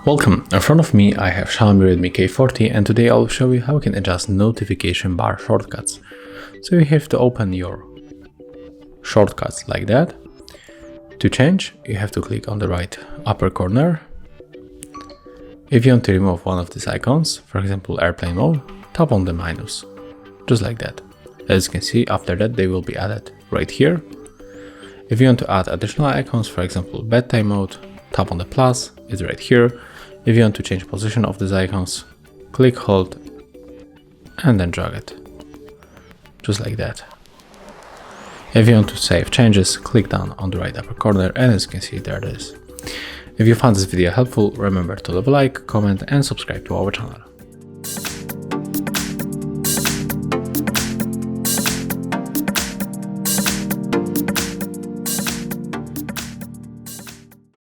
Welcome, in front of me I have Xiaomi Redmi K40 and today I'll show you how you can adjust notification bar shortcuts. So you have to open your shortcuts like that. To change, you have to click on the right upper corner. If you want to remove one of these icons, for example airplane mode, tap on the minus, just like that. As you can see, after that they will be added right here. If you want to add additional icons, for example bedtime mode, tap on the plus, it's right here. If you want to change position of these icons, click, hold, and then drag it, just like that. If you want to save changes, click down on the right upper corner, and as you can see, there it is. If you found this video helpful, remember to leave a like, comment, and subscribe to our channel.